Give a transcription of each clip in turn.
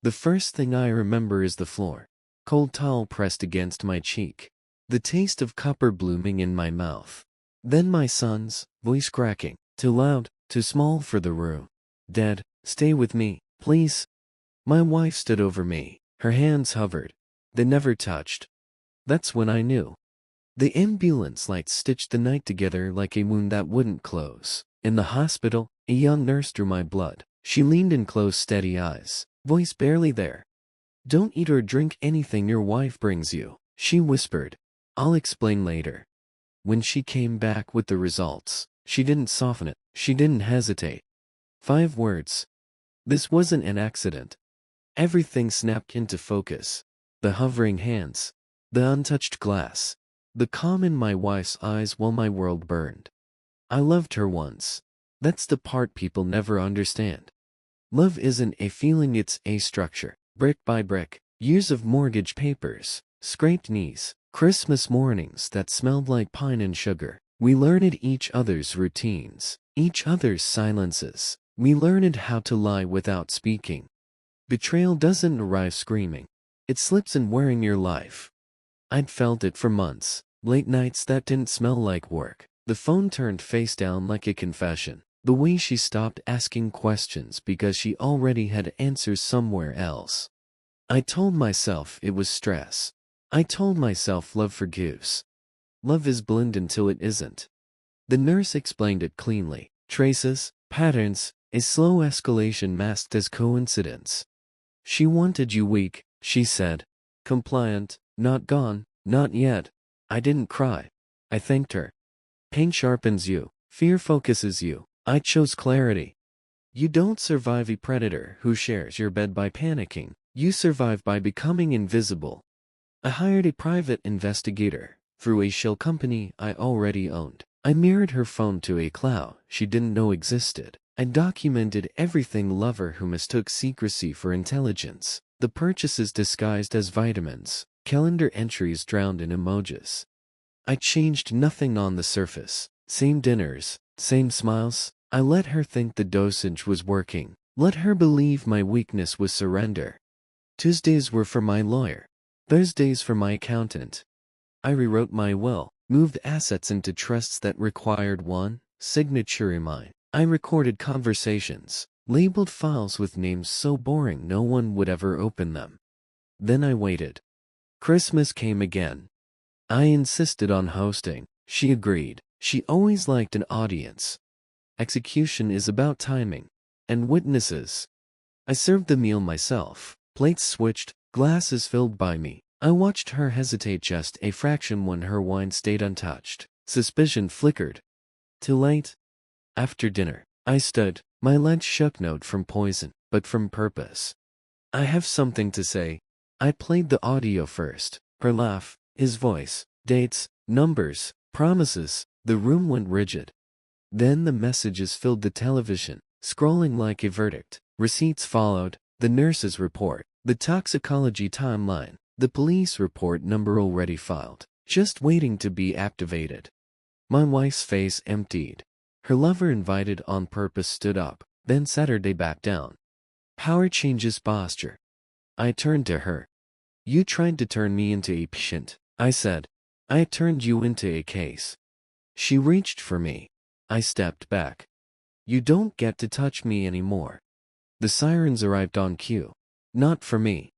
The first thing I remember is the floor. Cold towel pressed against my cheek. The taste of copper blooming in my mouth. Then my son's voice cracking. Too loud, too small for the room. Dad, stay with me, please. My wife stood over me. Her hands hovered. They never touched. That's when I knew. The ambulance lights stitched the night together like a wound that wouldn't close. In the hospital, a young nurse drew my blood. She leaned in close, steady eyes, voice barely there. Don't eat or drink anything your wife brings you, she whispered. I'll explain later. When she came back with the results, she didn't soften it, she didn't hesitate. 5 words. This wasn't an accident. Everything snapped into focus. The hovering hands, the untouched glass, the calm in my wife's eyes while my world burned. I loved her once. That's the part people never understand. Love isn't a feeling, it's a structure. Brick by brick, years of mortgage papers, scraped knees, Christmas mornings that smelled like pine and sugar. We learned each other's routines, each other's silences. We learned how to lie without speaking. Betrayal doesn't arrive screaming. It slips in wearing your life. I'd felt it for months. Late nights that didn't smell like work. The phone turned face down like a confession. The way she stopped asking questions because she already had answers somewhere else. I told myself it was stress. I told myself love forgives. Love is blind until it isn't. The nurse explained it cleanly. Traces, patterns, a slow escalation masked as coincidence. She wanted you weak, she said. Compliant, not gone, not yet. I didn't cry. I thanked her. Pain sharpens you. Fear focuses you. I chose clarity. You don't survive a predator who shares your bed by panicking. You survive by becoming invisible. I hired a private investigator through a shell company I already owned. I mirrored her phone to a cloud she didn't know existed. I documented everything lover who mistook secrecy for intelligence. The purchases disguised as vitamins. Calendar entries drowned in emojis. I changed nothing on the surface. Same dinners, same smiles. I let her think the dosage was working. Let her believe my weakness was surrender. Tuesdays were for my lawyer. Thursdays for my accountant. I rewrote my will, moved assets into trusts that required one signature in mine. I recorded conversations, labeled files with names so boring no one would ever open them. Then I waited. Christmas came again. I insisted on hosting. She agreed. She always liked an audience. Execution is about timing. And witnesses. I served the meal myself. Plates switched, glasses filled by me. I watched her hesitate just a fraction when her wine stayed untouched. Suspicion flickered. Too late? After dinner, I stood. My legs shook not from poison, but from purpose. I have something to say. I played the audio first. Her laugh, his voice, dates, numbers, promises. The room went rigid. Then the messages filled the television, scrolling like a verdict. Receipts followed, the nurse's report, the toxicology timeline, the police report number already filed, just waiting to be activated. My wife's face emptied. Her lover, invited on purpose, stood up, then Saturday back down. Power changes posture. I turned to her. You tried to turn me into a patient, I said. I turned you into a case. She reached for me. I stepped back. You don't get to touch me anymore. The sirens arrived on cue. Not for me.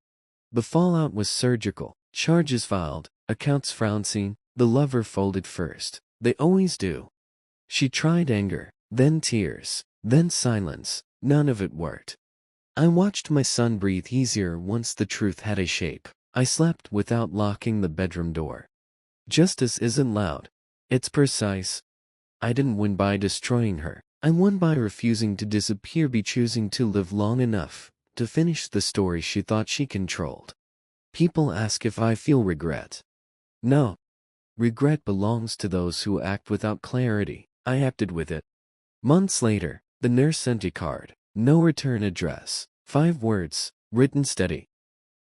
The fallout was surgical. Charges filed, accounts frowned. The lover folded first. They always do. She tried anger, then tears, then silence. None of it worked. I watched my son breathe easier once the truth had a shape. I slept without locking the bedroom door. Justice isn't loud. It's precise. I didn't win by destroying her. I won by refusing to disappear, by choosing to live long enough to finish the story she thought she controlled. People ask if I feel regret. No. Regret belongs to those who act without clarity. I acted with it. Months later, the nurse sent a card. No return address. 5 words, written steady.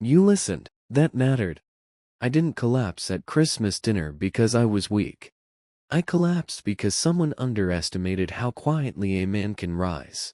You listened. That mattered. I didn't collapse at Christmas dinner because I was weak. I collapsed because someone underestimated how quietly a man can rise.